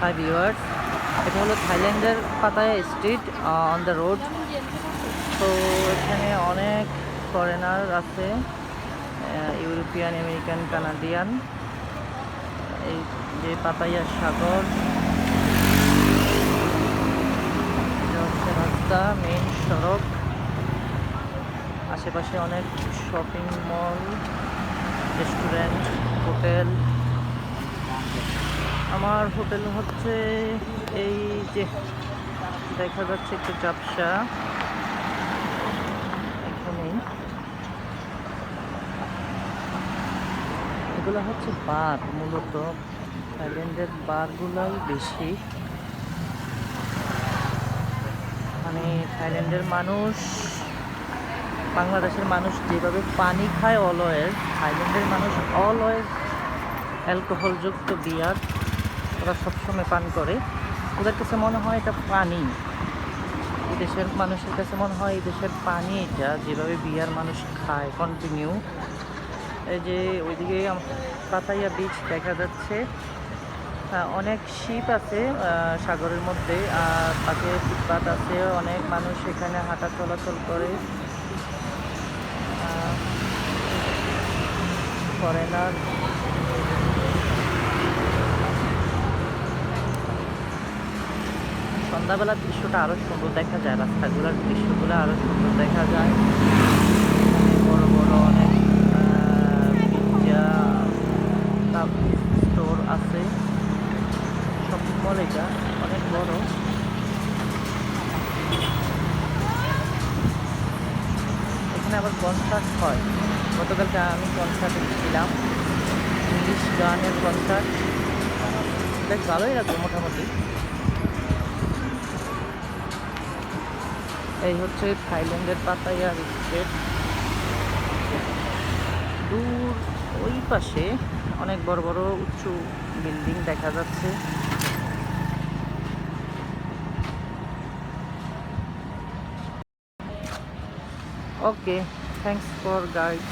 Hi viewers, এটা হলো থাইল্যান্ডের Pattaya street on the road. তো এখানে অনেক ফরেনার আছে, ইউরোপিয়ান, আমেরিকান, কানাডিয়ান। এই যে পাতায়া সাগর, এটা হচ্ছে রাস্তা, মেইন সড়ক। আশেপাশে অনেক শপিং মল, রেস্টুরেন্ট, হোটেল। আমার হোটেল হচ্ছে এই যে দেখা যাচ্ছে একটু ঝাপসা, এখানেই। এগুলো হচ্ছে বার, মূলত থাইল্যান্ডের বারগুলোই বেশি। মানে থাইল্যান্ডের মানুষ, বাংলাদেশের মানুষ যেভাবে পানি খায় অলওয়েজ, থাইল্যান্ডের মানুষ অলওয়েজ অ্যালকোহলযুক্ত বিয়ার ওরা সবসময় পান করে। ওদের কাছে মনে হয় এটা পানি, এই দেশের মানুষের কাছে মনে হয় এই দেশের পানি এটা, যেভাবে বিয়ার মানুষ খায় কন্টিনিউ। এই যে ওইদিকে পাতায়া বিচ দেখা যাচ্ছে, অনেক শিপ আছে সাগরের মধ্যে, আর পাশে ফুটপাত আছে, অনেক মানুষ এখানে হাঁটা চলাচল করে, ফরেনার। সন্ধ্যাবেলার দৃশ্যটা আরও সুন্দর দেখা যায়, রাস্তাগুলোর দৃশ্যগুলো আরও সুন্দর দেখা যায়। বড় বড় অনেক পিৎজা স্টোর আছে, শপিং মল, এটা অনেক বড়। এখানে আবার কনসার্ট হয়। গতকালকে আমি কনসার্টে ছিলাম, ইংলিশ গানের কনসার্ট, বেশ ভালোই লাগলো মোটামুটি। এই হচ্ছে থাইল্যান্ডের পাতায়া স্ট্রিট। দূর ওই পাশে অনেক বড় বড় উঁচু বিল্ডিং দেখা যাচ্ছে। ওকে, থ্যাংকস ফর গাইড।